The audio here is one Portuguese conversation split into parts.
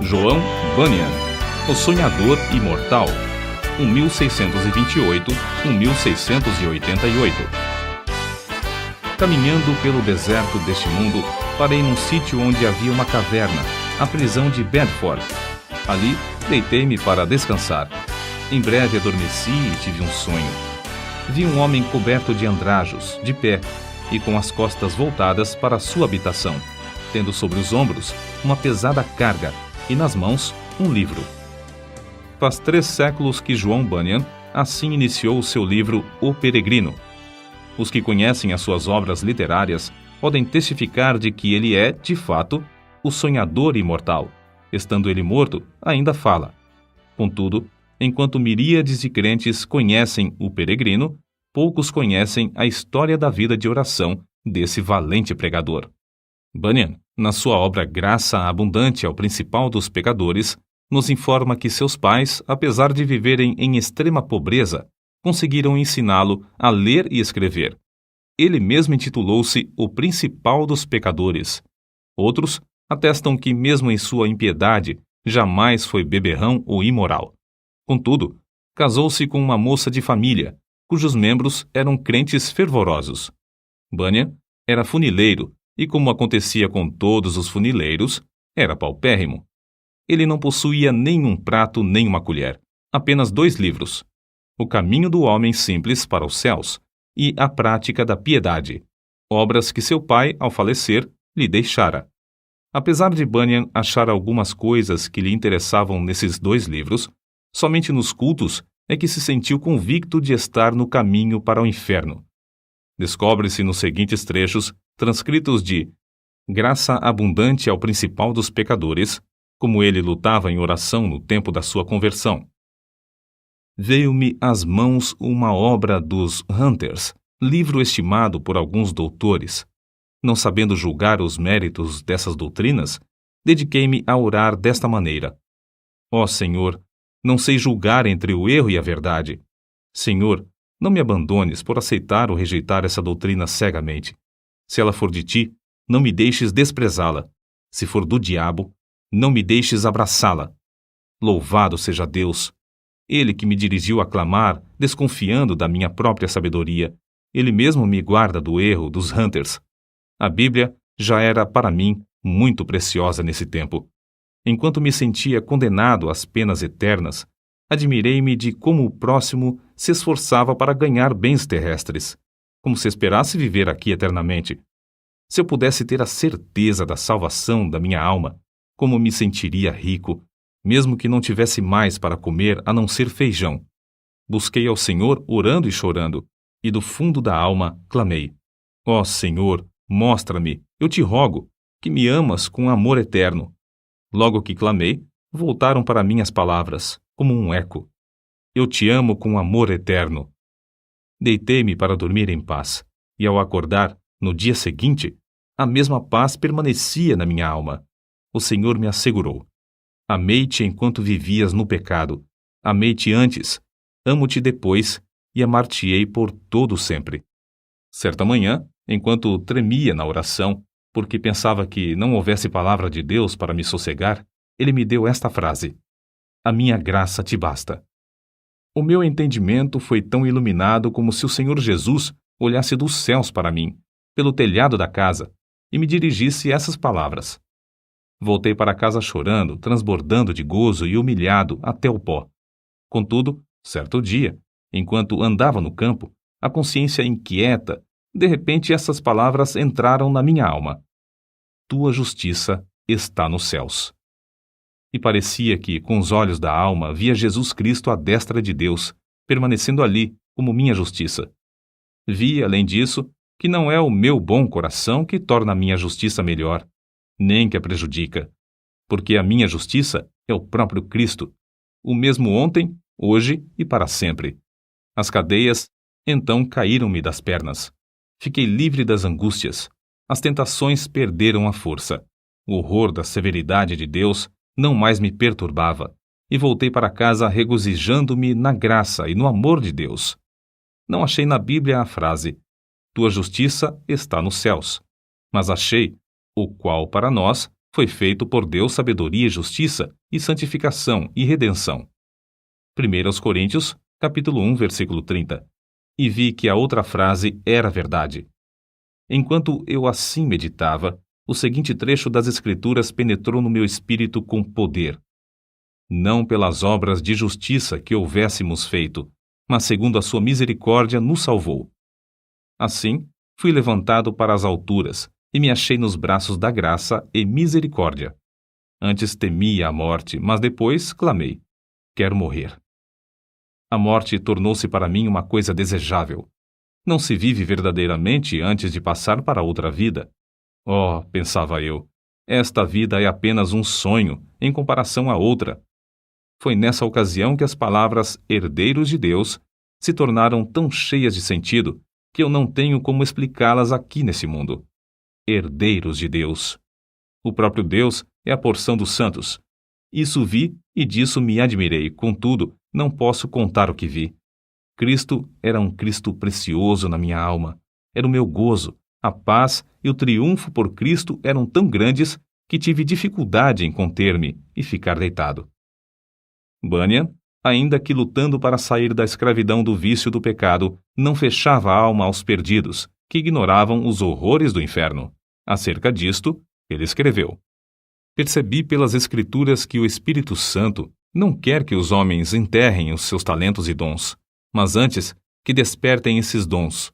João Bunyan, O Sonhador Imortal, 1628-1688. Caminhando pelo deserto deste mundo, parei num sítio onde havia uma caverna, a prisão de Bedford. Ali, deitei-me para descansar. Em breve adormeci e tive um sonho. Vi um homem coberto de andrajos, de pé, e com as costas voltadas para a sua habitação, tendo sobre os ombros uma pesada carga e nas mãos um livro. Faz 3 séculos que João Bunyan assim iniciou o seu livro O Peregrino. Os que conhecem as suas obras literárias podem testificar de que ele é, de fato, o sonhador imortal. Estando ele morto, ainda fala. Contudo, enquanto miríades de crentes conhecem o Peregrino, poucos conhecem a história da vida de oração desse valente pregador. Bunyan, na sua obra Graça Abundante ao Principal dos Pecadores, nos informa que seus pais, apesar de viverem em extrema pobreza, conseguiram ensiná-lo a ler e escrever. Ele mesmo intitulou-se o Principal dos Pecadores. Outros atestam que, mesmo em sua impiedade, jamais foi beberrão ou imoral. Contudo, casou-se com uma moça de família, cujos membros eram crentes fervorosos. Bunyan era funileiro e, como acontecia com todos os funileiros, era paupérrimo. Ele não possuía nenhum prato nem uma colher, apenas 2 livros: O Caminho do Homem Simples para os Céus e A Prática da Piedade, obras que seu pai, ao falecer, lhe deixara. Apesar de Bunyan achar algumas coisas que lhe interessavam nesses 2 livros, somente nos cultos é que se sentiu convicto de estar no caminho para o inferno. Descobre-se nos seguintes trechos, transcritos de Graça Abundante ao Principal dos Pecadores, como ele lutava em oração no tempo da sua conversão. Veio-me às mãos uma obra dos Hunters, livro estimado por alguns doutores. Não sabendo julgar os méritos dessas doutrinas, dediquei-me a orar desta maneira: Ó Senhor, não sei julgar entre o erro e a verdade. Senhor, não me abandones por aceitar ou rejeitar essa doutrina cegamente. Se ela for de ti, não me deixes desprezá-la. Se for do diabo, não me deixes abraçá-la. Louvado seja Deus! Ele que me dirigiu a clamar, desconfiando da minha própria sabedoria, ele mesmo me guarda do erro dos Hunters. A Bíblia já era para mim muito preciosa nesse tempo. Enquanto me sentia condenado às penas eternas, admirei-me de como o próximo se esforçava para ganhar bens terrestres, como se esperasse viver aqui eternamente. Se eu pudesse ter a certeza da salvação da minha alma, como me sentiria rico, mesmo que não tivesse mais para comer a não ser feijão. Busquei ao Senhor orando e chorando, e do fundo da alma clamei: Ó Senhor, mostra-me, eu te rogo, que me amas com amor eterno. Logo que clamei, voltaram para mim as palavras, como um eco: Eu te amo com amor eterno. Deitei-me para dormir em paz, e ao acordar, no dia seguinte, a mesma paz permanecia na minha alma. O Senhor me assegurou: Amei-te enquanto vivias no pecado, amei-te antes, amo-te depois e amar-te-ei por todo sempre. Certa manhã, enquanto tremia na oração, porque pensava que não houvesse palavra de Deus para me sossegar, ele me deu esta frase: A minha graça te basta. O meu entendimento foi tão iluminado como se o Senhor Jesus olhasse dos céus para mim, pelo telhado da casa, e me dirigisse essas palavras. Voltei para casa chorando, transbordando de gozo e humilhado até o pó. Contudo, certo dia, enquanto andava no campo, a consciência inquieta, de repente essas palavras entraram na minha alma: Tua justiça está nos céus. E parecia que, com os olhos da alma, via Jesus Cristo à destra de Deus, permanecendo ali como minha justiça. Vi, além disso, que não é o meu bom coração que torna a minha justiça melhor, nem que a prejudica, porque a minha justiça é o próprio Cristo, o mesmo ontem, hoje e para sempre. As cadeias, então, caíram-me das pernas. Fiquei livre das angústias. As tentações perderam a força. O horror da severidade de Deus não mais me perturbava, e voltei para casa regozijando-me na graça e no amor de Deus. Não achei na Bíblia a frase: Tua justiça está nos céus, mas achei: o qual para nós foi feito por Deus sabedoria e justiça, e santificação e redenção. 1 Coríntios, capítulo 1, versículo 30. E vi que a outra frase era verdade. Enquanto eu assim meditava, o seguinte trecho das Escrituras penetrou no meu espírito com poder. Não pelas obras de justiça que houvéssemos feito, mas segundo a sua misericórdia nos salvou. Assim, fui levantado para as alturas, e me achei nos braços da graça e misericórdia. Antes temia a morte, mas depois clamei: quero morrer. A morte tornou-se para mim uma coisa desejável. Não se vive verdadeiramente antes de passar para outra vida. Oh, pensava eu, esta vida é apenas um sonho em comparação à outra. Foi nessa ocasião que as palavras herdeiros de Deus se tornaram tão cheias de sentido que eu não tenho como explicá-las aqui nesse mundo. Herdeiros de Deus. O próprio Deus é a porção dos santos. Isso vi e disso me admirei, contudo, não posso contar o que vi. Cristo era um Cristo precioso na minha alma. Era o meu gozo, a paz e o triunfo por Cristo eram tão grandes que tive dificuldade em conter-me e ficar deitado. Bunyan, ainda que lutando para sair da escravidão do vício do pecado, não fechava a alma aos perdidos, que ignoravam os horrores do inferno. Acerca disto, ele escreveu: percebi pelas Escrituras que o Espírito Santo não quer que os homens enterrem os seus talentos e dons, mas antes que despertem esses dons.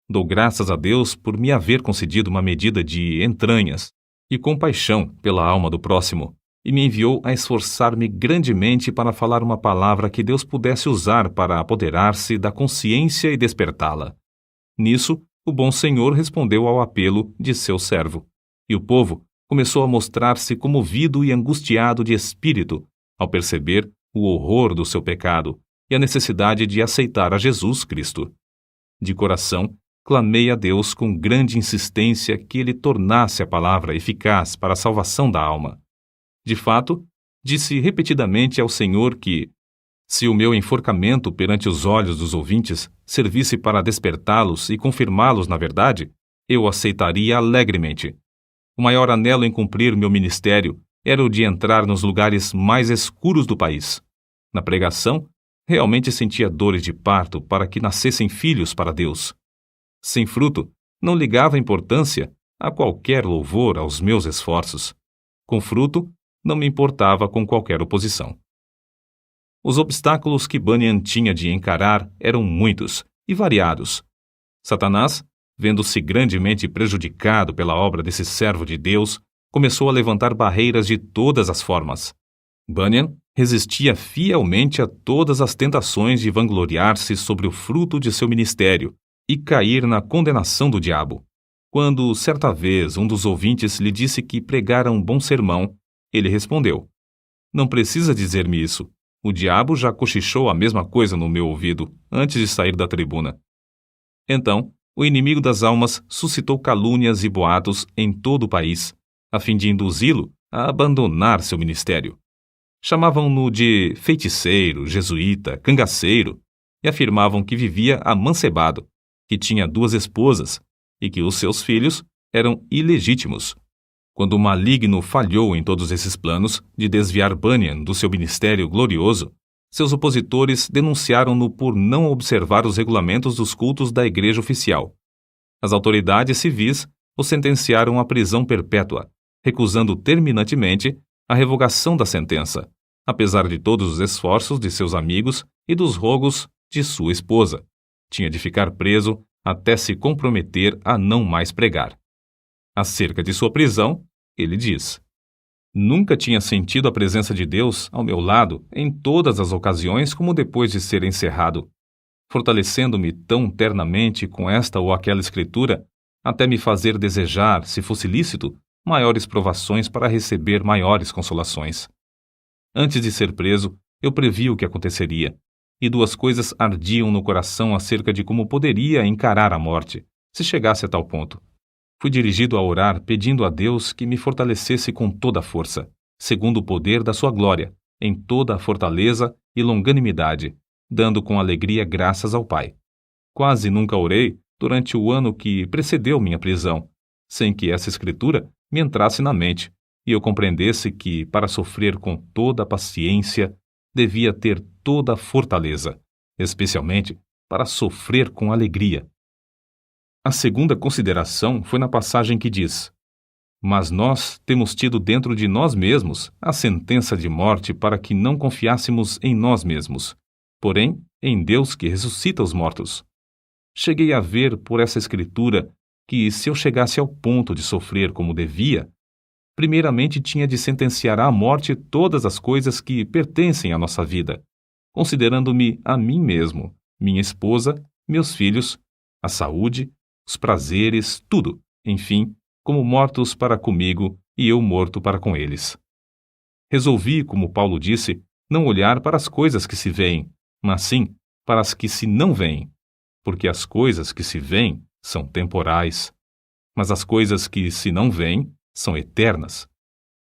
Dou graças a Deus por me haver concedido uma medida de entranhas e compaixão pela alma do próximo, e me enviou a esforçar-me grandemente para falar uma palavra que Deus pudesse usar para apoderar-se da consciência e despertá-la. Nisso, o bom Senhor respondeu ao apelo de seu servo, e o povo começou a mostrar-se comovido e angustiado de espírito ao perceber o horror do seu pecado e a necessidade de aceitar a Jesus Cristo. De coração, clamei a Deus com grande insistência que ele tornasse a palavra eficaz para a salvação da alma. De fato, disse repetidamente ao Senhor que, se o meu enforcamento perante os olhos dos ouvintes servisse para despertá-los e confirmá-los na verdade, eu aceitaria alegremente. O maior anelo em cumprir meu ministério era o de entrar nos lugares mais escuros do país. Na pregação, realmente sentia dores de parto para que nascessem filhos para Deus. Sem fruto, não ligava importância a qualquer louvor aos meus esforços. Com fruto, não me importava com qualquer oposição. Os obstáculos que Bunyan tinha de encarar eram muitos e variados. Satanás, vendo-se grandemente prejudicado pela obra desse servo de Deus, começou a levantar barreiras de todas as formas. Bunyan resistia fielmente a todas as tentações de vangloriar-se sobre o fruto de seu ministério e cair na condenação do diabo. Quando, certa vez, um dos ouvintes lhe disse que pregara um bom sermão, ele respondeu: não precisa dizer-me isso. O diabo já cochichou a mesma coisa no meu ouvido antes de sair da tribuna. Então, o inimigo das almas suscitou calúnias e boatos em todo o país, a fim de induzi-lo a abandonar seu ministério. Chamavam-no de feiticeiro, jesuíta, cangaceiro, e afirmavam que vivia amancebado, que tinha 2 esposas e que os seus filhos eram ilegítimos. Quando o maligno falhou em todos esses planos de desviar Bunyan do seu ministério glorioso, seus opositores denunciaram-no por não observar os regulamentos dos cultos da igreja oficial. As autoridades civis o sentenciaram à prisão perpétua, recusando terminantemente a revogação da sentença, apesar de todos os esforços de seus amigos e dos rogos de sua esposa. Tinha de ficar preso até se comprometer a não mais pregar. Acerca de sua prisão, ele diz: nunca tinha sentido a presença de Deus ao meu lado em todas as ocasiões como depois de ser encerrado, fortalecendo-me tão ternamente com esta ou aquela escritura, até me fazer desejar, se fosse lícito, maiores provações para receber maiores consolações. Antes de ser preso, eu previ o que aconteceria, e 2 coisas ardiam no coração acerca de como poderia encarar a morte, se chegasse a tal ponto. Fui dirigido a orar pedindo a Deus que me fortalecesse com toda a força, segundo o poder da sua glória, em toda a fortaleza e longanimidade, dando com alegria graças ao Pai. Quase nunca orei durante o ano que precedeu minha prisão, sem que essa escritura me entrasse na mente, e eu compreendesse que, para sofrer com toda a paciência, devia ter toda a fortaleza, especialmente para sofrer com alegria. A segunda consideração foi na passagem que diz: Mas nós temos tido dentro de nós mesmos a sentença de morte para que não confiássemos em nós mesmos, porém em Deus que ressuscita os mortos. Cheguei a ver por essa escritura que, se eu chegasse ao ponto de sofrer como devia, primeiramente tinha de sentenciar à morte todas as coisas que pertencem à nossa vida, considerando-me a mim mesmo, minha esposa, meus filhos, a saúde, os prazeres, tudo, enfim, como mortos para comigo e eu morto para com eles. Resolvi, como Paulo disse, não olhar para as coisas que se veem, mas sim para as que se não veem, porque as coisas que se veem são temporais, mas as coisas que se não veem são eternas.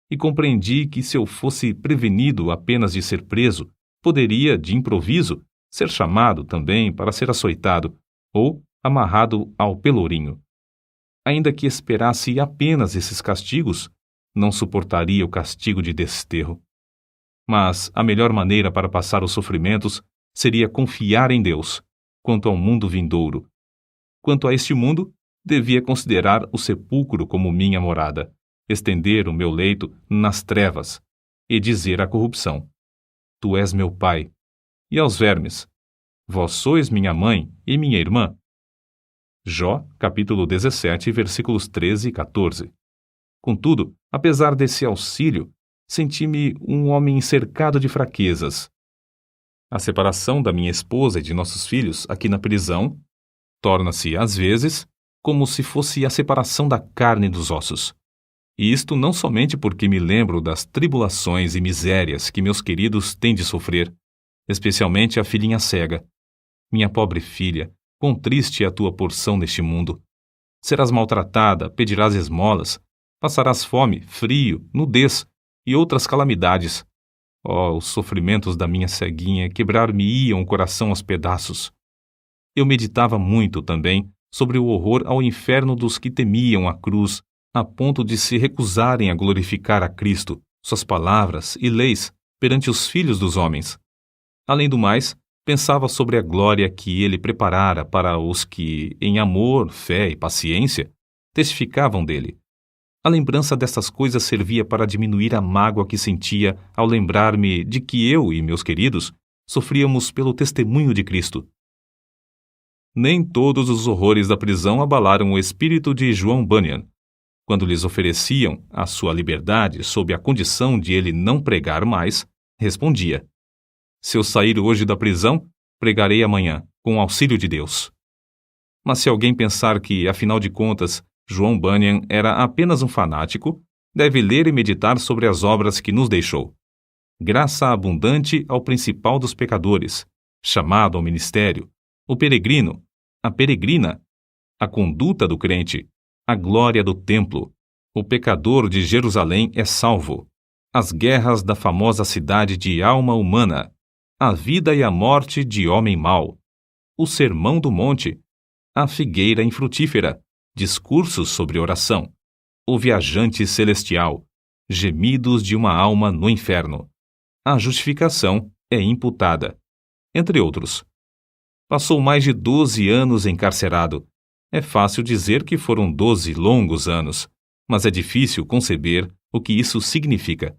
E compreendi que, se eu fosse prevenido apenas de ser preso, poderia, de improviso, ser chamado também para ser açoitado ou amarrado ao pelourinho. Ainda que esperasse apenas esses castigos, não suportaria o castigo de desterro. Mas a melhor maneira para passar os sofrimentos seria confiar em Deus, quanto ao mundo vindouro. Quanto a este mundo, devia considerar o sepulcro como minha morada, estender o meu leito nas trevas e dizer à corrupção: Tu és meu pai, e aos vermes: Vós sois minha mãe e minha irmã. Jó, capítulo 17, versículos 13 e 14. Contudo, apesar desse auxílio, senti-me um homem cercado de fraquezas. A separação da minha esposa e de nossos filhos aqui na prisão torna-se, às vezes, como se fosse a separação da carne dos ossos. E isto não somente porque me lembro das tribulações e misérias que meus queridos têm de sofrer, especialmente a filhinha cega. Minha pobre filha, quão triste é a tua porção neste mundo. Serás maltratada, pedirás esmolas, passarás fome, frio, nudez e outras calamidades. Oh, os sofrimentos da minha ceguinha quebrar-me-iam o coração aos pedaços. Eu meditava muito também sobre o horror ao inferno dos que temiam a cruz, a ponto de se recusarem a glorificar a Cristo, suas palavras e leis perante os filhos dos homens. Além do mais, pensava sobre a glória que ele preparara para os que, em amor, fé e paciência, testificavam dele. A lembrança dessas coisas servia para diminuir a mágoa que sentia ao lembrar-me de que eu e meus queridos sofríamos pelo testemunho de Cristo. Nem todos os horrores da prisão abalaram o espírito de João Bunyan. Quando lhes ofereciam a sua liberdade sob a condição de ele não pregar mais, respondia: Se eu sair hoje da prisão, pregarei amanhã, com o auxílio de Deus. Mas se alguém pensar que, afinal de contas, João Bunyan era apenas um fanático, deve ler e meditar sobre as obras que nos deixou. Graça abundante ao principal dos pecadores, chamado ao ministério, o peregrino, a peregrina, a conduta do crente, a glória do templo, o pecador de Jerusalém é salvo, as guerras da famosa cidade de alma humana, a vida e a morte de homem mau, o sermão do monte, a figueira infrutífera, discursos sobre oração, o viajante celestial, gemidos de uma alma no inferno, a justificação é imputada, entre outros. Passou mais de 12 anos encarcerado. É fácil dizer que foram 12 longos anos, mas é difícil conceber o que isso significa.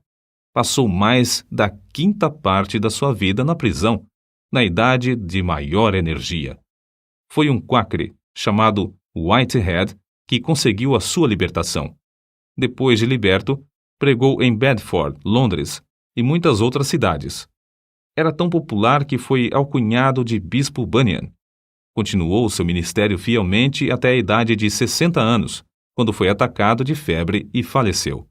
Passou mais da quinta parte da sua vida na prisão, na idade de maior energia. Foi um quacre, chamado Whitehead, que conseguiu a sua libertação. Depois de liberto, pregou em Bedford, Londres, e muitas outras cidades. Era tão popular que foi alcunhado de Bispo Bunyan. Continuou seu ministério fielmente até a idade de 60 anos, quando foi atacado de febre e faleceu.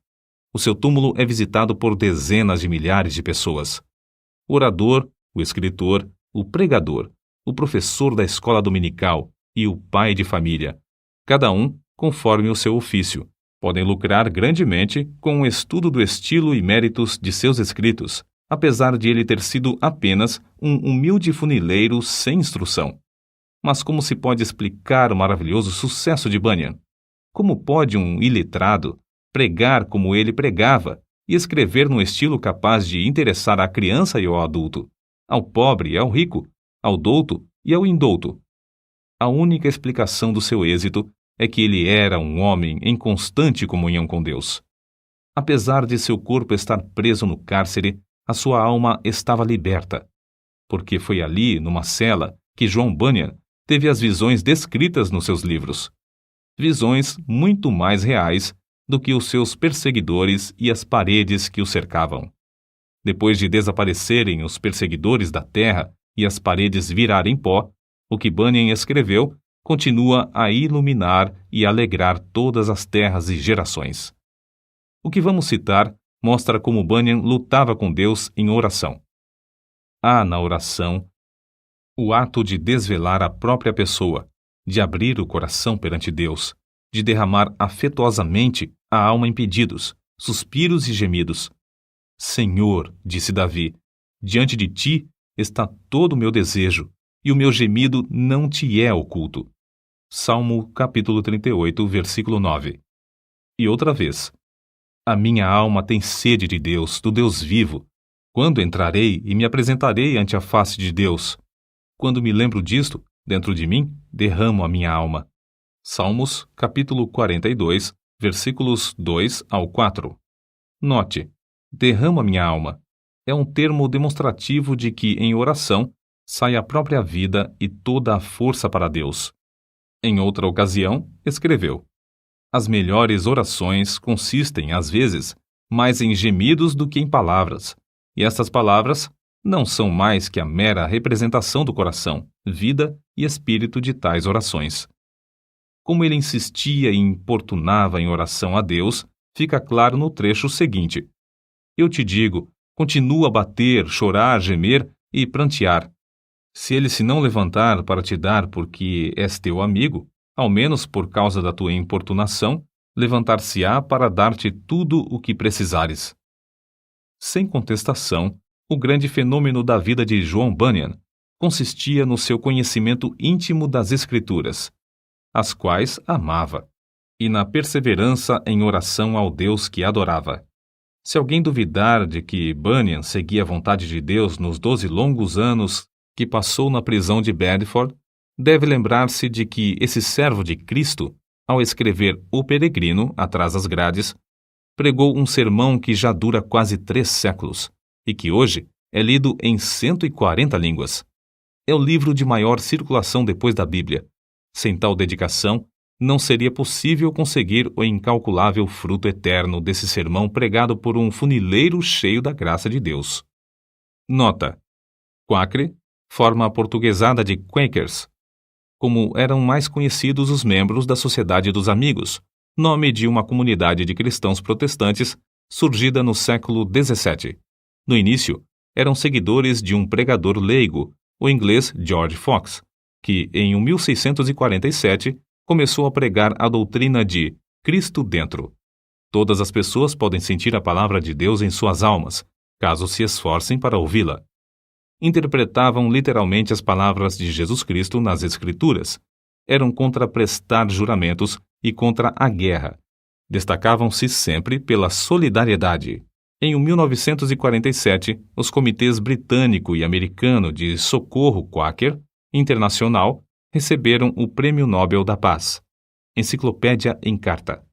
O seu túmulo é visitado por dezenas de milhares de pessoas. O orador, o escritor, o pregador, o professor da escola dominical e o pai de família, cada um conforme o seu ofício, podem lucrar grandemente com o estudo do estilo e méritos de seus escritos, apesar de ele ter sido apenas um humilde funileiro sem instrução. Mas como se pode explicar o maravilhoso sucesso de Bunyan? Como pode um iletrado, pregar como ele pregava e escrever num estilo capaz de interessar à criança e ao adulto, ao pobre e ao rico, ao douto e ao indouto. A única explicação do seu êxito é que ele era um homem em constante comunhão com Deus. Apesar de seu corpo estar preso no cárcere, a sua alma estava liberta, porque foi ali, numa cela, que John Bunyan teve as visões descritas nos seus livros. Visões muito mais reais do que os seus perseguidores e as paredes que o cercavam. Depois de desaparecerem os perseguidores da terra e as paredes virarem pó, o que Bunyan escreveu continua a iluminar e alegrar todas as terras e gerações. O que vamos citar mostra como Bunyan lutava com Deus em oração. Há na oração o ato de desvelar a própria pessoa, de abrir o coração perante Deus, de derramar afetuosamente a alma em pedidos, suspiros e gemidos. Senhor, disse Davi, diante de ti está todo o meu desejo, e o meu gemido não te é oculto. Salmo capítulo 38, versículo 9. E outra vez, a minha alma tem sede de Deus, do Deus vivo. Quando entrarei e me apresentarei ante a face de Deus? Quando me lembro disto, dentro de mim, derramo a minha alma. Salmos, capítulo 42, versículos 2 ao 4. Note, derramo a minha alma. É um termo demonstrativo de que, em oração, sai a própria vida e toda a força para Deus. Em outra ocasião, escreveu: as melhores orações consistem, às vezes, mais em gemidos do que em palavras, e essas palavras não são mais que a mera representação do coração, vida e espírito de tais orações. Como ele insistia e importunava em oração a Deus, fica claro no trecho seguinte. Eu te digo, continua a bater, chorar, gemer e prantear. Se ele se não levantar para te dar porque és teu amigo, ao menos por causa da tua importunação, levantar-se-á para dar-te tudo o que precisares. Sem contestação, o grande fenômeno da vida de John Bunyan consistia no seu conhecimento íntimo das Escrituras, as quais amava, e na perseverança em oração ao Deus que adorava. Se alguém duvidar de que Bunyan seguia a vontade de Deus nos 12 longos anos que passou na prisão de Bedford, deve lembrar-se de que esse servo de Cristo, ao escrever O Peregrino, atrás das grades, pregou um sermão que já dura quase 3 séculos e que hoje é lido em 140 línguas. É o livro de maior circulação depois da Bíblia. Sem tal dedicação, não seria possível conseguir o incalculável fruto eterno desse sermão pregado por um funileiro cheio da graça de Deus. Nota: Quakre forma aportuguesada de Quakers, como eram mais conhecidos os membros da Sociedade dos Amigos, nome de uma comunidade de cristãos protestantes surgida no século XVII. No início, eram seguidores de um pregador leigo, o inglês George Fox, que, em 1647, começou a pregar a doutrina de Cristo dentro. Todas as pessoas podem sentir a palavra de Deus em suas almas, caso se esforcem para ouvi-la. Interpretavam literalmente as palavras de Jesus Cristo nas Escrituras. Eram contra prestar juramentos e contra a guerra. Destacavam-se sempre pela solidariedade. Em 1947, os comitês britânico e americano de socorro Quaker Internacional receberam o Prêmio Nobel da Paz. Enciclopédia em Carta.